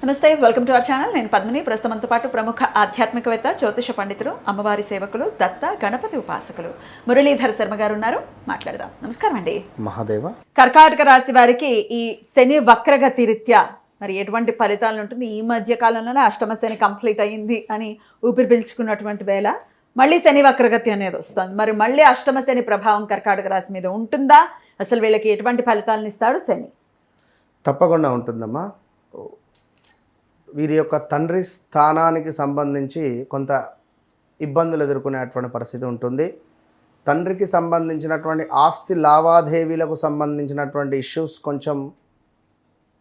నమస్తే, welcome to our channel. నేను పద్మిని. ప్రస్తుతంతో పాటు ప్రముఖ ఆధ్యాత్మికవేత్త, జ్యోతిష పండితులు, అమ్మవారి సేవకులు, దత్త గణపతి ఉపాసకులు మురళీధర్ శర్మ గారు ఉన్నారు. మాట్లాడదాం. నమస్కారం అండి. మహాదేవ. కర్కాటక రాశి వారికి ఈ శని వక్రగతి రీత్యా మరి ఎటువంటి ఫలితాలు ఉంటుంది? ఈ మధ్య కాలంలోనే అష్టమ శని కంప్లీట్ అయ్యింది అని ఊపిరి పీల్చుకున్నటువంటి వేళ మళ్ళీ శని వక్రగతి అనేది వస్తుంది. మరి మళ్ళీ అష్టమ శని ప్రభావం కర్కాటక రాశి మీద ఉంటుందా? అసలు వీళ్ళకి ఎటువంటి ఫలితాలను ఇస్తాడు శని? తప్పకుండా ఉంటుందమ్మా. వీరి యొక్క తండ్రి స్థానానికి సంబంధించి కొంత ఇబ్బందులు ఎదుర్కొనేటువంటి పరిస్థితి ఉంటుంది. తండ్రికి సంబంధించినటువంటి ఆస్తి లావాదేవీలకు సంబంధించినటువంటి ఇష్యూస్ కొంచెం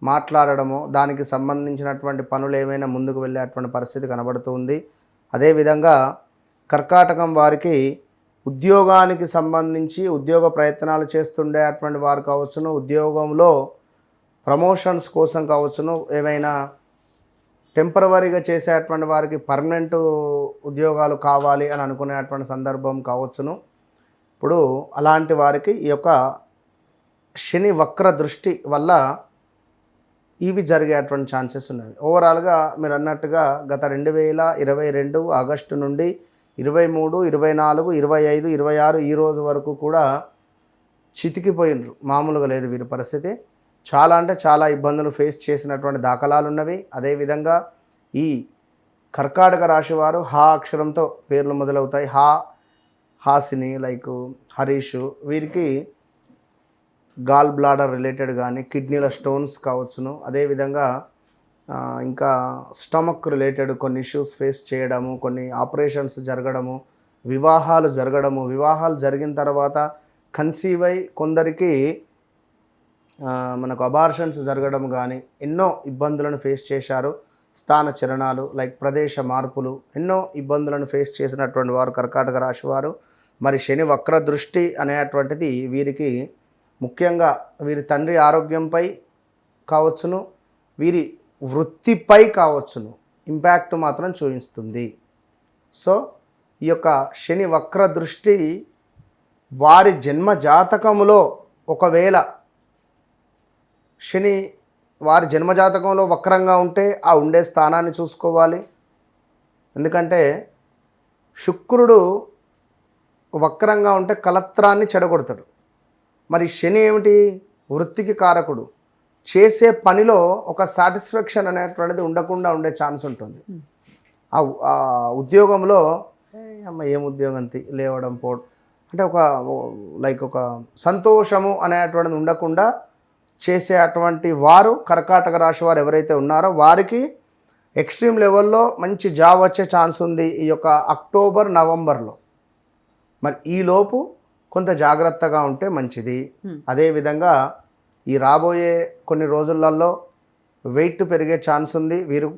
మాట్లాడడము, దానికి సంబంధించినటువంటి పనులు ఏమైనా ముందుకు వెళ్ళేటువంటి పరిస్థితి కనబడుతుంది. అదేవిధంగా కర్కాటకం వారికి ఉద్యోగానికి సంబంధించి ఉద్యోగ ప్రయత్నాలు చేస్తుండేటువంటి వారు కావచ్చును, ఉద్యోగంలో ప్రమోషన్స్ కోసం కావచ్చును, ఏమైనా టెంపరవరీగా చేసేటువంటి వారికి పర్మనెంట్ ఉద్యోగాలు కావాలి అని అనుకునేటువంటి సందర్భం కావచ్చును. ఇప్పుడు అలాంటి వారికి ఈ యొక్క శని వక్ర దృష్టి వల్ల ఇవి జరిగేటువంటి ఛాన్సెస్ ఉన్నాయి. ఓవరాల్గా మీరు అన్నట్టుగా గత 2022 ఆగస్టు నుండి 23, 24, 25, 26 ఈ రోజు వరకు కూడా చితికిపోయినరు. మామూలుగా లేదు వీరి పరిస్థితి. చాలా అంటే చాలా ఇబ్బందులు ఫేస్ చేసినటువంటి దాఖలాలు ఉన్నవి. అదేవిధంగా ఈ కర్కాటక రాశి వారు హా అక్షరంతో పేర్లు మొదలవుతాయి. హాసిని, లైక్ హరీష్, వీరికి గాల్ బ్లాడర్ రిలేటెడ్ కానీ కిడ్నీల స్టోన్స్ కావచ్చును. అదేవిధంగా ఇంకా స్టమక్ రిలేటెడ్ కొన్ని ఇష్యూస్ ఫేస్ చేయడము, కొన్ని ఆపరేషన్స్ జరగడము, వివాహాలు జరగడము, వివాహాలు జరిగిన తర్వాత కన్సీవ్ అయి కొందరికి మనకు అబార్షన్స్ జరగడం కానీ ఎన్నో ఇబ్బందులను ఫేస్ చేశారు. స్థాన చలనాలు, లైక్ ప్రదేశ మార్పులు, ఎన్నో ఇబ్బందులను ఫేస్ చేసినటువంటి వారు కర్కాటక రాశి వారు. మరి శని వక్ర దృష్టి అనేటువంటిది వీరికి ముఖ్యంగా వీరి తండ్రి ఆరోగ్యంపై కావచ్చును, వీరి వృత్తిపై కావచ్చును ఇంపాక్ట్ మాత్రం చూపిస్తుంది. సో ఈ యొక్క శని వక్ర దృష్టి వారి జన్మ జాతకములో ఒకవేళ శని వారి జన్మజాతకంలో వక్రంగా ఉంటే ఆ ఉండే స్థానాన్ని చూసుకోవాలి. ఎందుకంటే శుక్రుడు వక్రంగా ఉంటే కలత్రాన్ని చెడగొడతాడు. మరి శని ఏమిటి? వృత్తికి కారకుడు. చేసే పనిలో ఒక సాటిస్ఫాక్షన్ అనేటువంటిది ఉండకుండా ఉండే ఛాన్స్ ఉంటుంది. ఆ ఉద్యోగంలో అమ్మ ఏం ఉద్యోగం లేవడం పోవడం అంటే ఒక సంతోషము అనేటువంటిది ఉండకుండా చేసే అటువంటి వారు కర్కాటక రాశి వారు ఎవరైతే ఉన్నారో వారికి ఎక్స్ట్రీమ్ లెవెల్లో మంచి జాబ్ వచ్చే ఛాన్స్ ఉంది ఈ యొక్క అక్టోబర్, నవంబర్లో. మరి ఈలోపు కొంత జాగ్రత్తగా ఉంటే మంచిది. అదేవిధంగా ఈ రాబోయే కొన్ని రోజులలో వెయిట్ పెరిగే ఛాన్స్ ఉంది. వీరు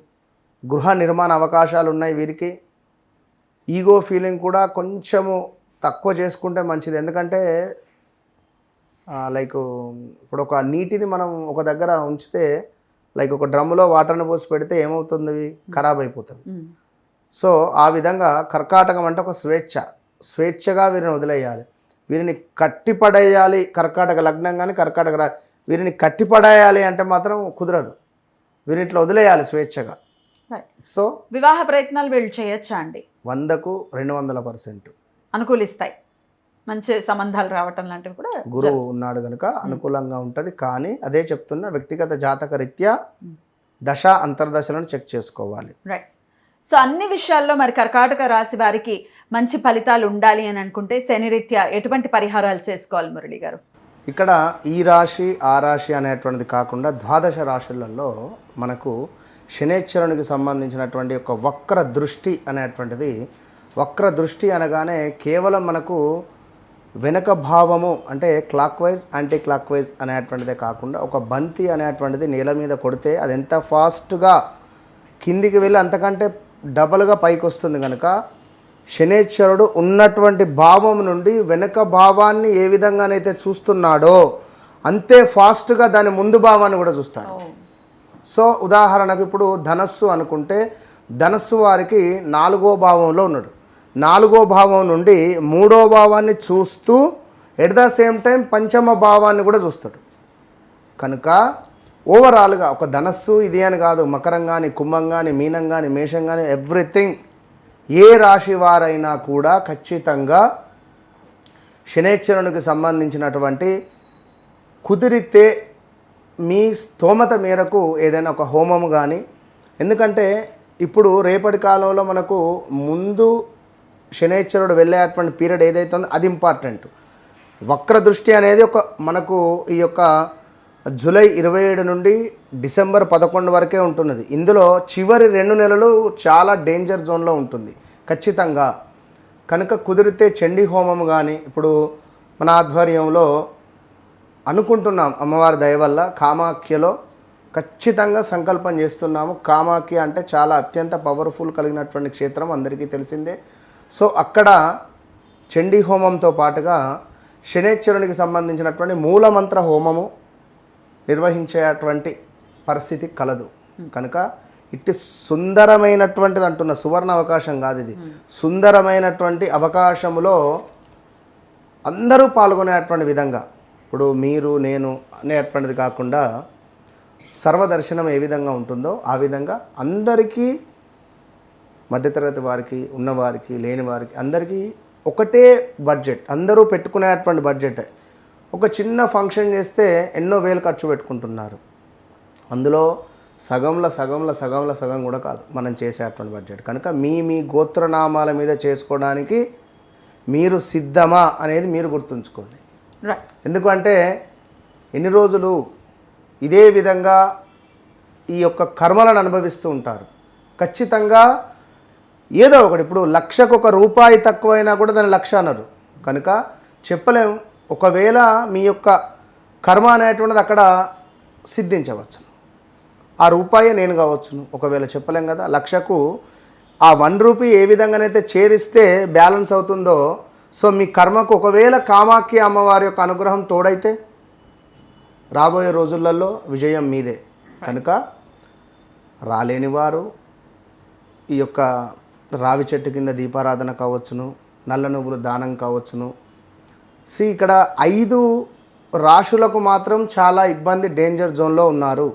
గృహ నిర్మాణ అవకాశాలు ఉన్నాయి. వీరికి ఈగో ఫీలింగ్ కూడా కొంచెము తక్కువ చేసుకుంటే మంచిది. ఎందుకంటే లైక్ ఇప్పుడు ఒక నీటిని మనం ఒక దగ్గర ఉంచితే, లైక్ ఒక డ్రమ్ములో వాటర్ని పోసి పెడితే ఏమవుతుంది? ఖరాబ్ అయిపోతుంది. సో ఆ విధంగా కర్కాటకం అంటే ఒక స్వేచ్ఛగా వీరిని వదిలేయాలి. వీరిని కట్టిపడేయాలి. కర్కాటక లగ్నం కానీ కర్కాటక వీరిని కట్టిపడేయాలి అంటే మాత్రం కుదరదు. వీరిని ఇట్లా వదిలేయాలి స్వేచ్ఛగా. సో వివాహ ప్రయత్నాలు వీళ్ళు చేయొచ్చా అండి? 100కు 200% అనుకూలిస్తాయి. మంచి సంబంధాలు రావటం లాంటివి కూడా గురువు ఉన్నాడు కనుక అనుకూలంగా ఉంటుంది. కానీ అదే చెప్తున్న వ్యక్తిగత జాతక రీత్యా దశ అంతర్దశలను చెక్ చేసుకోవాలి. రైట్. సో అన్ని విషయాల్లో మరి కర్కాటక రాశి వారికి మంచి ఫలితాలు ఉండాలి అని అనుకుంటే శని రీత్యా ఎటువంటి పరిహారాలు చేసుకోవాలి మురళి గారు? ఇక్కడ ఈ రాశి ఆ రాశి అనేటువంటిది కాకుండా ద్వాదశ రాశులలో మనకు శనేశ్వరునికి సంబంధించినటువంటి ఒక వక్ర దృష్టి అనేటువంటిది, వక్ర దృష్టి అనగానే కేవలం మనకు వెనక భావము అంటే clockwise, anticlockwise అనేటువంటిదే కాకుండా ఒక బంతి అనేటువంటిది నేల మీద కొడితే అది ఎంత ఫాస్ట్గా కిందికి వెళ్ళి అంతకంటే డబల్గా పైకి వస్తుంది. కనుక శనేశ్వరుడు ఉన్నటువంటి భావం నుండి వెనక భావాన్ని ఏ విధంగానైతే చూస్తున్నాడో అంతే ఫాస్ట్గా దాని ముందు భావాన్ని కూడా చూస్తాడు. సో ఉదాహరణకు ఇప్పుడు ధనస్సు అనుకుంటే ధనస్సు వారికి 4వ భావంలో ఉన్నాడు. 4వ భావం నుండి 3వ భావాన్ని చూస్తూ ఎట్ ద సేమ్ టైం పంచమ భావాన్ని కూడా చూస్తాడు. కనుక ఓవరాల్గా ఒక ధనస్సు ఇది అని కాదు, మకరం కానీ, కుంభం కానీ, మీనం కానీ, మేషం కానీ, ఎవ్రీథింగ్ ఏ రాశి వారైనా కూడా ఖచ్చితంగా శనేశ్వరునికి సంబంధించినటువంటి కుదిరితే మీ స్తోమత మేరకు ఏదైనా ఒక హోమము కానీ, ఎందుకంటే ఇప్పుడు రేపటి కాలంలో మనకు ముందు శనేశ్వరుడు వెళ్ళేటువంటి పీరియడ్ ఏదైతే ఉందో అది ఇంపార్టెంట్. వక్ర దృష్టి అనేది మనకు ఈ యొక్క జూలై 27 నుండి డిసెంబర్ 11 వరకే ఉంటున్నది. ఇందులో చివరి 2 నెలలు చాలా డేంజర్ జోన్లో ఉంటుంది ఖచ్చితంగా. కనుక కుదిరితే చండీ హోమం కానీ, ఇప్పుడు మన ఆధ్వర్యంలో అనుకుంటున్నాం అమ్మవారి దయ వల్ల కామాఖ్యలో ఖచ్చితంగా సంకల్పం చేస్తున్నాము. కామాఖ్య అంటే చాలా అత్యంత పవర్ఫుల్ కలిగినటువంటి క్షేత్రం అందరికీ తెలిసిందే. సో అక్కడ చండీ హోమంతో పాటుగా శనేశ్వరునికి సంబంధించినటువంటి మూలమంత్ర హోమము నిర్వహించేటువంటి పరిస్థితి కలదు. కనుక ఇట్టి సుందరమైనటువంటిది అంటున్న సువర్ణ అవకాశం కాదు ఇది, సుందరమైనటువంటి అవకాశములో అందరూ పాల్గొనేటువంటి విధంగా, ఇప్పుడు మీరు నేను అనేటువంటిది కాకుండా సర్వదర్శనం ఏ విధంగా ఉంటుందో ఆ విధంగా అందరికీ, మధ్యతరగతి వారికి, ఉన్నవారికి, లేని వారికి అందరికీ ఒకటే బడ్జెట్, అందరూ పెట్టుకునేటువంటి బడ్జెట్. ఒక చిన్న ఫంక్షన్ చేస్తే ఎన్నో వేలు ఖర్చు పెట్టుకుంటున్నారు. అందులో సగం కూడా కాదు మనం చేసేటువంటి బడ్జెట్. కనుక మీ గోత్రనామాల మీద చేసుకోవడానికి మీరు సిద్ధమా అనేది మీరు గుర్తుంచుకోండి. ఎందుకంటే ఎన్ని రోజులు ఇదే విధంగా ఈ యొక్క కర్మలను అనుభవిస్తూ ఉంటారు. ఖచ్చితంగా ఏదో ఒకటి, ఇప్పుడు లక్షకు ₹1 తక్కువైనా కూడా దాన్ని 1,00,000 అన్నారు. కనుక చెప్పలేము, ఒకవేళ మీ యొక్క కర్మ అనేటువంటిది అక్కడ సిద్ధించవచ్చు. ఆ రూపాయే నేను కావచ్చును, ఒకవేళ చెప్పలేం కదా. 1,00,000కు ఆ ₹1 ఏ విధంగానైతే చేరిస్తే బ్యాలెన్స్ అవుతుందో, సో మీ కర్మకు ఒకవేళ కామాఖ్య అమ్మవారి యొక్క అనుగ్రహం తోడైతే రాబోయే రోజులలో విజయం మీదే. కనుక రాలేని వారు ఈ యొక్క రావి చెట్టు కింద దీపారాధన కావచ్చును, నల్ల నువ్వులు దానం కావచ్చును. ఇక్కడ 5 రాశులకు మాత్రం చాలా ఇబ్బంది, డేంజర్ జోన్లో ఉన్నారు.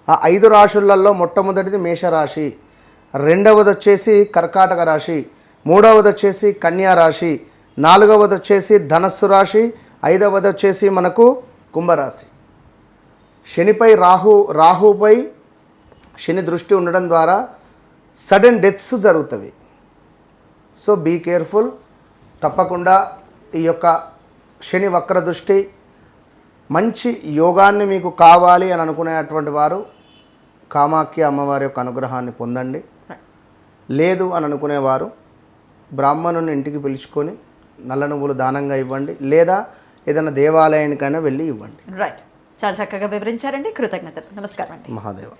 ఆ 5 రాశులలో మొట్టమొదటిది మేషరాశి, రెండవది వచ్చేసి కర్కాటక రాశి, మూడవది వచ్చేసి కన్యా రాశి, నాలుగవది వచ్చేసి ధనస్సు రాశి, ఐదవది వచ్చేసి మనకు కుంభరాశి. శనిపై రాహుపై శని దృష్టి ఉండడం ద్వారా సడన్ డెత్స్ జరుగుతాయి. So be careful. తప్పకుండా ఈ యొక్క శని వక్ర దృష్టి మంచి యోగాన్ని మీకు కావాలి అని అనుకునేటువంటి వారు కామాఖ్య అమ్మవారి యొక్క అనుగ్రహాన్ని పొందండి. లేదు అని అనుకునేవారు బ్రాహ్మణుని ఇంటికి పిలుచుకొని నల్ల నువ్వులు దానంగా ఇవ్వండి, లేదా ఏదైనా దేవాలయానికైనా వెళ్ళి ఇవ్వండి. రైట్, చాలా చక్కగా వివరించారండి. కృతజ్ఞతలు. నమస్కారం అండి. మహాదేవ.